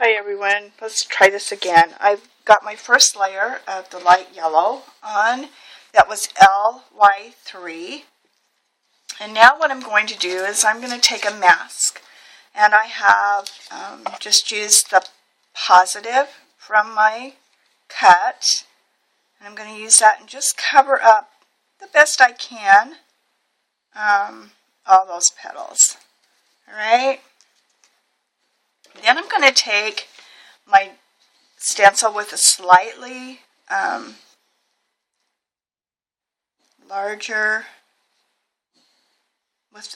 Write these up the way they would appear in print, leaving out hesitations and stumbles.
Hi everyone, let's try this again. I've got my first layer of the light yellow on. That was LY3. And now what I'm going to do is I'm going to take a mask. And I have just used the positive from my cut. And I'm going to use that and just cover up the best I can all those petals. Alright? Then I'm going to take my stencil with a slightly larger,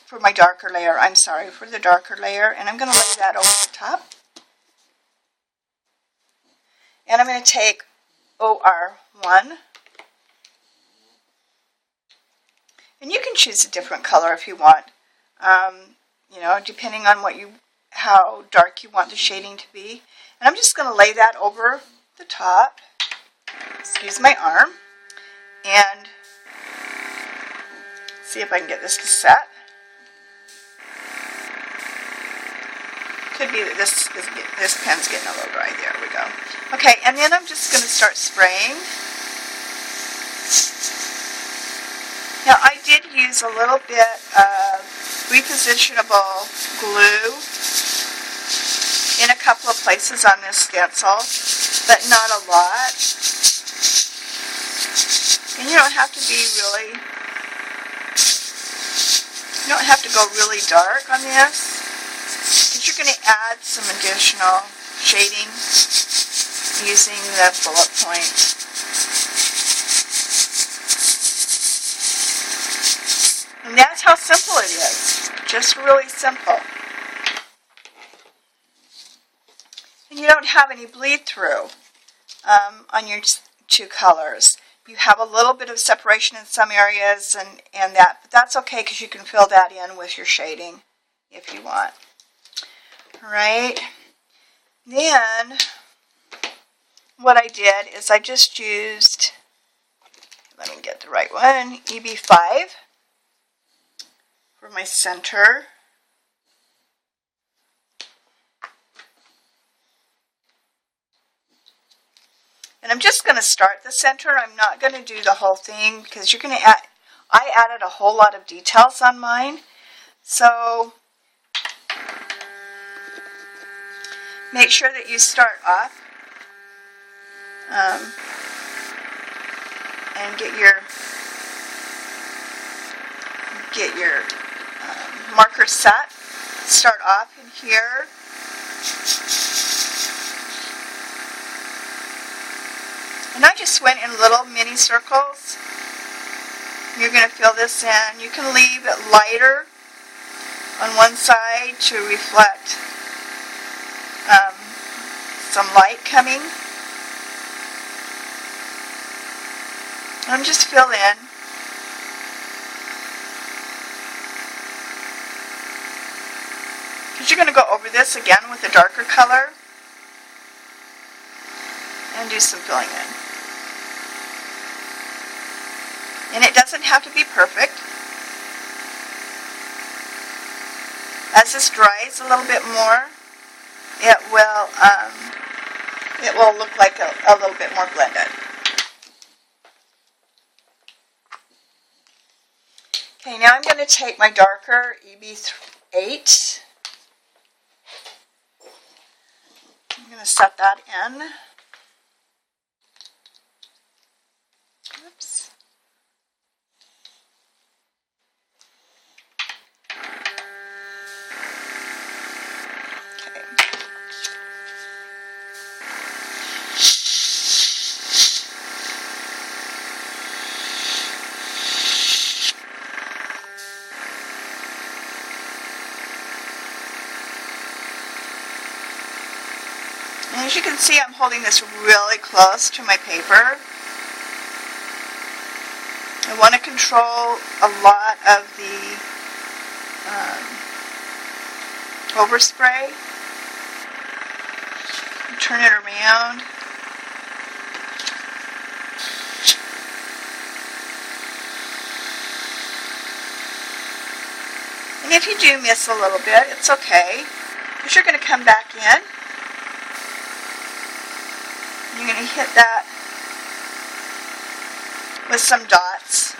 for my darker layer, for the darker layer, and I'm going to lay that over the top. And I'm going to take OR1, and you can choose a different color if you want, depending on how dark you want the shading to be. And I'm just going to lay that over the top, excuse my arm, and see if I can get this to set. Could be that this pen's getting a little dry. There we go. Okay, and then I'm just going to start spraying. Now I did use a little bit of repositionable glue in a couple of places on this stencil, but not a lot. And you don't have to go really dark on this, because you're going to add some additional shading using the bullet point. And that's how simple it is, just really simple. And you don't have any bleed through on your two colors. You have a little bit of separation in some areas, but that's okay, because you can fill that in with your shading if you want. Alright, then what I did is I just used, let me get the right one, EB5 for my center. And I'm just going to start the center. I'm not going to do the whole thing, because I added a whole lot of details on mine. So make sure that you start off and get your marker set. Start off in here. And I just went in little mini circles. You're going to fill this in. You can leave it lighter on one side to reflect some light coming. And just fill in. Because you're going to go over this again with a darker color and do some filling in. And it doesn't have to be perfect. As this dries a little bit more, it will look like a little bit more blended. Okay, now I'm going to take my darker EB8. I'm going to set that in. Oops. And as you can see, I'm holding this really close to my paper. I want to control a lot of the overspray. Turn it around. And if you do miss a little bit, it's okay, because you're going to come back in You're going to hit that with some dots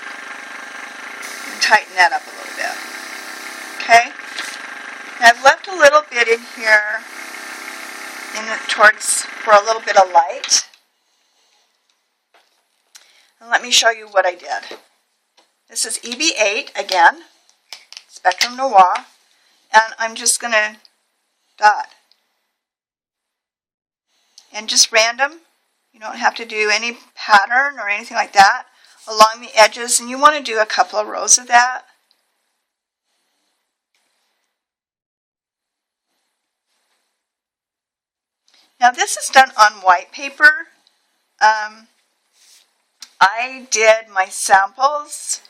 and tighten that up a little bit. Okay? Now I've left a little bit in here for a little bit of light. And let me show you what I did. This is EB8 again, Spectrum Noir, and I'm just going to dot. And just random, you don't have to do any pattern or anything like that, along the edges, and you want to do a couple of rows of that. Now this is done on white paper. I did my samples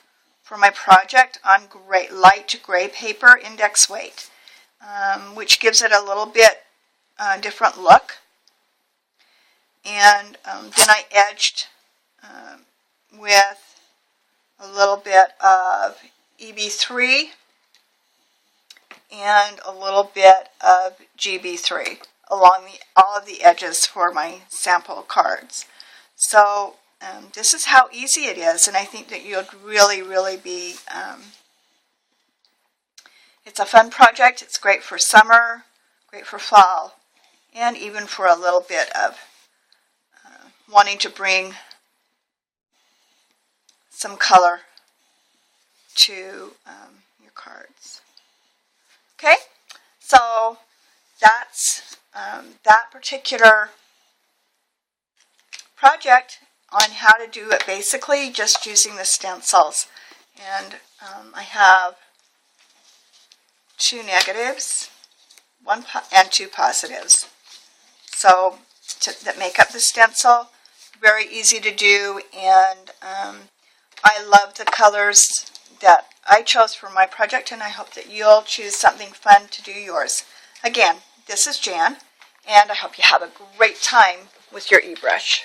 for my project on light gray paper, index weight, which gives it a little bit different look. And then I edged with a little bit of EB3 and a little bit of GB3 along all of the edges for my sample cards. So this is how easy it is, and I think that you'll really be, it's a fun project. It's great for summer, great for fall, and even for a little bit of wanting to bring some color to your cards. Okay, so that's that particular project on how to do it, basically just using the stencils. And I have 2 negatives, and 2 positives. So that make up the stencil. Very easy to do, and I love the colors that I chose for my project, and I hope that you'll choose something fun to do yours. Again, this is Jan, and I hope you have a great time with your eBrush.